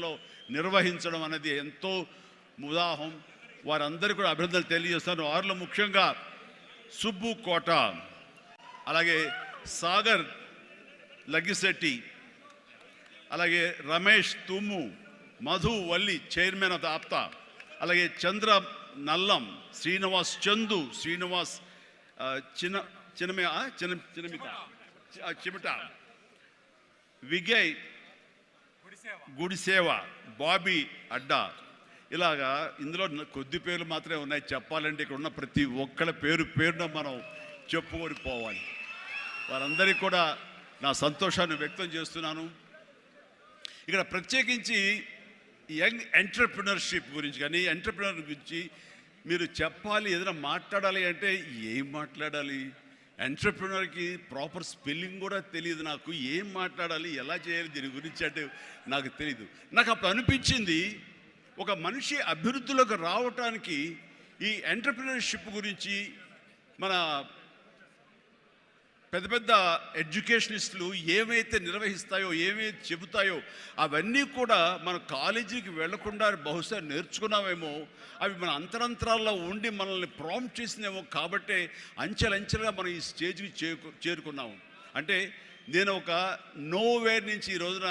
లో నిర్వహించడం అనేది ఎంతో ఉదాహం. వారందరికీ కూడా అభినందనలు తెలియజేస్తాను. వారిలో ముఖ్యంగా సుబ్బు కోట, అలాగే సాగర్ లగ్గిశెట్టి, అలాగే Ramesh Tummu, Madhu Valli chairman of the APTA, అలాగే చంద్ర నల్లం, శ్రీనివాస్ చందు, శ్రీనివాస్ చిమిట, విజయ్ గుడిసేవ, బాబీ అడ్డా. ఇలాగా ఇందులో కొద్ది పేర్లు మాత్రమే ఉన్నాయి. చెప్పాలంటే ఇక్కడ ఉన్న ప్రతి ఒక్కళ్ళ పేరున మనం చెప్పుకొని పోవాలి. వారందరికీ కూడా నా సంతోషాన్ని వ్యక్తం చేస్తున్నాను. ఇక్కడ ప్రత్యేకించి యంగ్ ఎంటర్‌ప్రెన్యూర్‌షిప్ గురించి కానీ ఎంటర్‌ప్రెన్యూర్ గురించి మీరు చెప్పాలి, ఏదైనా మాట్లాడాలి అంటే ఏం మాట్లాడాలి? ఎంటర్‌ప్రెన్యూర్‌కి ప్రాపర్ స్పెల్లింగ్ కూడా తెలియదు నాకు. ఏం మాట్లాడాలి, ఎలా చేయాలి, దీని గురించి అంటే నాకు తెలియదు. నాకు అప్పుడు అనిపించింది, ఒక మనిషి అభివృద్ధిలోకి రావటానికి ఈ ఎంటర్‌ప్రెన్యూర్‌షిప్ గురించి మన పెద్ద పెద్ద ఎడ్యుకేషనిస్టులు ఏమైతే నిర్వహిస్తాయో, ఏమైతే చెబుతాయో అవన్నీ కూడా మన కాలేజీకి వెళ్లకుండా బహుశా నేర్చుకున్నామేమో. అవి మన అంతరంతరాల్లో ఉండి మనల్ని ప్రాంప్ట్ చేసినేమో. కాబట్టే అంచెలంచెలుగా మనం ఈ స్టేజ్కి చేరుకున్నాము. అంటే నేను ఒక నోవేర్ నుంచి ఈ రోజున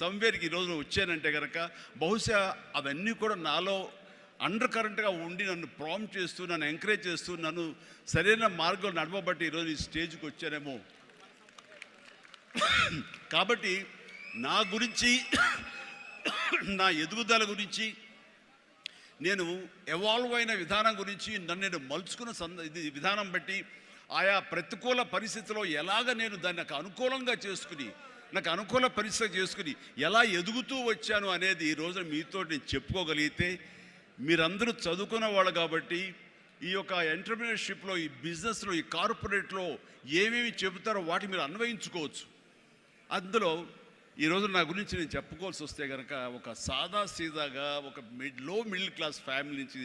సమ్వేర్కి ఈ రోజున వచ్చానంటే కనుక బహుశా అవన్నీ కూడా నాలో అండర్ కరెంట్గా ఉండి నన్ను ప్రాంప్ట్ చేస్తూ, నన్ను ఎంకరేజ్ చేస్తూ, నన్ను సరైన మార్గంలో నడవబట్టి ఈరోజు ఈ స్టేజ్కి వచ్చానేమో. కాబట్టి నా గురించి, నా ఎదుగుదల గురించి, నేను ఎవాల్వ్ అయిన విధానం గురించి, నన్ను నేను మలుచుకున్న విధానం బట్టి, ఆయా ప్రతికూల పరిస్థితిలో ఎలాగ నేను దాన్ని నాకు అనుకూలంగా చేసుకుని, నాకు అనుకూల పరిస్థితి చేసుకుని ఎలా ఎదుగుతూ వచ్చాను అనేది ఈ రోజున మీతో నేను చెప్పుకోగలిగితే, మీరందరూ చదువుకున్న వాళ్ళు కాబట్టి ఈ యొక్క ఎంటర్‌ప్రెన్యూర్‌షిప్లో, ఈ బిజినెస్లో, ఈ కార్పొరేట్లో ఏమేమి చెబుతారో వాటి మీరు అన్వయించుకోవచ్చు. అందులో ఈరోజు నా గురించి నేను చెప్పుకోవాల్సి వస్తే కనుక, ఒక సాదాసీదాగా ఒక లో మిడిల్ క్లాస్ ఫ్యామిలీ నుంచి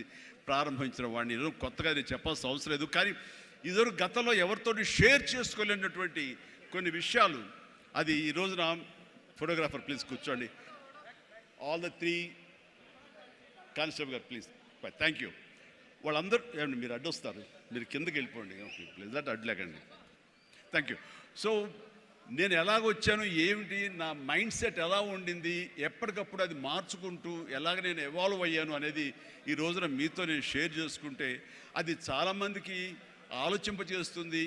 ప్రారంభించిన వాడిని ఈరోజు కొత్తగా నేను చెప్పాల్సిన అవసరం లేదు. కానీ ఇదివరకు గతంలో ఎవరితో షేర్ చేసుకోలేనటువంటి కొన్ని విషయాలు, అది ఈ రోజున ఫోటోగ్రాఫర్ ప్లీజ్ కూర్చోండి. ఆల్ ద 3 కానిస్టేబుల్ గారు ప్లీజ్, థ్యాంక్ యూ. వాళ్ళందరూ ఏమండి మీరు అడ్డొస్తారు, మీరు కిందకి వెళ్ళిపోండి ప్లీజ్, దట్ అడ్లేకండి. Thank you. సో నేను ఎలాగొచ్చాను, ఏమిటి నా మైండ్ సెట్ ఎలా ఉండింది, ఎప్పటికప్పుడు అది మార్చుకుంటూ ఎలాగ నేను ఎవాల్వ్ అయ్యాను అనేది ఈ రోజున మీతో నేను షేర్ చేసుకుంటే అది చాలామందికి ఆలోచింపజేస్తుంది,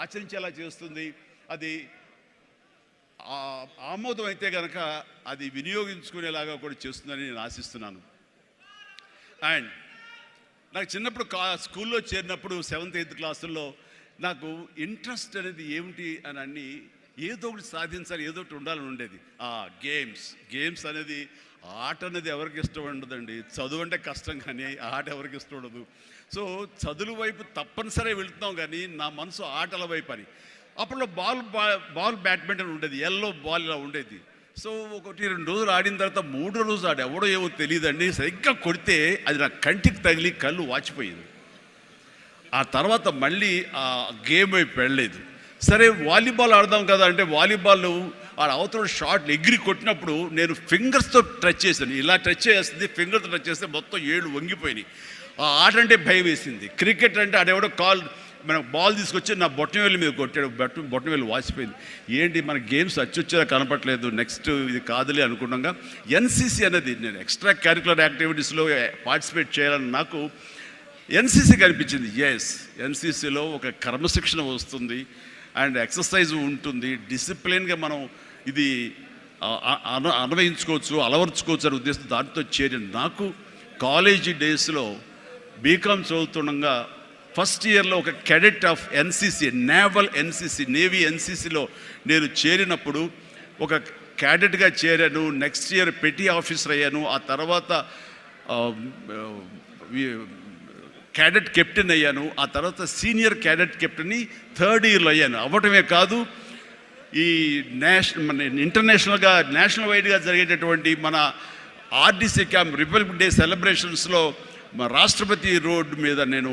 ఆచరించేలా చేస్తుంది. అది ఆమోదం అయితే కనుక అది వినియోగించుకునేలాగా కూడా చేస్తుందని నేను ఆశిస్తున్నాను. అండ్ నాకు చిన్నప్పుడు స్కూల్లో చేరినప్పుడు 7th 8th క్లాసుల్లో నాకు ఇంట్రెస్ట్ అనేది ఏమిటి అని అన్ని ఏదో ఒకటి సాధించాలి, ఏదో ఒకటి ఉండాలని ఉండేది. గేమ్స్ అనేది, ఆట అనేది ఎవరికి ఇష్టం ఉండదండి. చదువు అంటే కష్టం కానీ ఆట ఎవరికి ఇష్టం ఉండదు. సో చదువు వైపు తప్పనిసరిగా వెళుతున్నాం కానీ నా మనసు ఆటల వైపు అని. అప్పట్లో బాల్ బ్యాడ్మింటన్ ఉండేది, ఎల్లో బాల్ ఇలా ఉండేది. సో 1-2 రోజులు ఆడిన తర్వాత 3వ రోజు ఎవడో ఏమో తెలియదండి, సరిగ్గా కొడితే అది నా కంటికి తగిలి కళ్ళు వాచిపోయింది. ఆ తర్వాత మళ్ళీ ఆ గేమ్ వైపు వెళ్ళలేదు. సరే వాలీబాల్ ఆడదాం కదా అంటే వాలీబాల్ ఆ అవతల షాట్లు ఎగిరి కొట్టినప్పుడు నేను ఫింగర్స్తో టచ్ చేశాను. ఇలా టచ్ చేస్తుంది, ఫింగర్తో టచ్ చేస్తే మొత్తం 7 వంగిపోయినాయి. ఆ ఆట అంటే భయం వేసింది. క్రికెట్ అంటే ఆడెవడో మన బాల్ తీసుకొచ్చి నా బొట్టనవేలు మీద కొట్టాడు, బొట్టనవేలు వాసిపోయింది. ఏంటి మన గేమ్స్ అచ్చొచ్చేలా కనపట్లేదు, నెక్స్ట్ ఇది కాదులే అనుకున్నాగా ఎన్సీసీ అనేది, నేను ఎక్స్ట్రా క్యారిక్యులర్ యాక్టివిటీస్లో పార్టిసిపేట్ చేయాలని నాకు ఎన్సీసీ కనిపించింది. ఎన్సీసీలో ఒక క్రమశిక్షణ వస్తుంది అండ్ ఎక్సర్సైజ్ ఉంటుంది, డిసిప్లిన్గా మనం ఇది అన్వయించుకోవచ్చు, అలవర్చుకోవచ్చు అనే ఉద్దేశం దాంతో చేరిన నాకు కాలేజీ డేస్లో బీకామ్ చదువుతుండగా ఫస్ట్ ఇయర్లో ఒక క్యాడెట్ ఆఫ్ ఎన్సీసీ, నేవీ ఎన్సీసీలో నేను చేరినప్పుడు ఒక క్యాడెట్గా చేరాను. నెక్స్ట్ ఇయర్ పెటీ ఆఫీసర్ అయ్యాను. ఆ తర్వాత క్యాడెట్ కెప్టెన్ అయ్యాను. ఆ తర్వాత సీనియర్ క్యాడెట్ కెప్టెన్ని 3rd ఇయర్లో అయ్యాను. అవ్వటమే కాదు, ఈ ఇంటర్నేషనల్గా నేషనల్ వైడ్గా జరిగేటటువంటి మన ఆర్డీసీ క్యాంప్ రిపబ్లిక్ డే సెలబ్రేషన్స్లో మా రాష్ట్రపతి రోడ్డు మీద నేను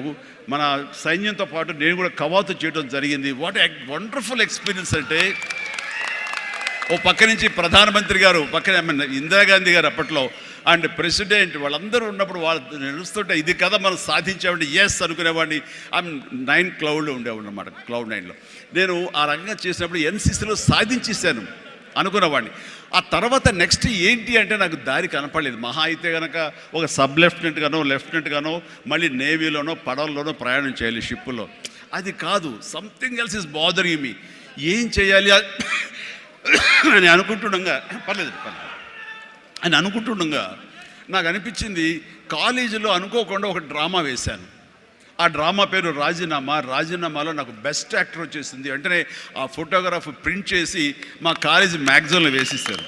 మన సైన్యంతో పాటు నేను కూడా కవాతు చేయడం జరిగింది. వాట్ వండర్ఫుల్ ఎక్స్పీరియన్స్ అంటే ఓ పక్క నుంచి ప్రధానమంత్రి గారు, పక్కన ఇందిరాగాంధీ గారు అప్పట్లో, అండ్ ప్రెసిడెంట్, వాళ్ళందరూ ఉన్నప్పుడు వాళ్ళు నడుస్తుంటే ఇది కదా మనం సాధించామంటే ఎస్ అనుకునేవాడిని. ఐఎమ్ 9 క్లౌడ్లో ఉండేవాడు అనమాట, క్లౌడ్ 9లో. నేను ఆ రకంగా చేసినప్పుడు ఎన్సీసీలో సాధించేశాను అనుకునేవాడిని. ఆ తర్వాత నెక్స్ట్ ఏంటి అంటే నాకు దారి కనపడలేదు. మహా అయితే కనుక ఒక సబ్ లెఫ్టినెంట్ గానో మళ్ళీ నేవీలోనో పడవల్లోనో ప్రయాణం చేయాలి, షిప్పులో. అది కాదు, something else is bothering me. ఏం చేయాలి అని అనుకుంటుండగా నాకు అనిపించింది, కాలేజీలో అనుకోకుండా ఒక డ్రామా వేశాను. ఆ డ్రామా పేరు రాజీనామాలో నాకు బెస్ట్ యాక్టర్ వచ్చేసింది. వెంటనే ఆ ఫోటోగ్రాఫ్ ప్రింట్ చేసి మా కాలేజీ మ్యాగజైన్లో వేసిస్తారు.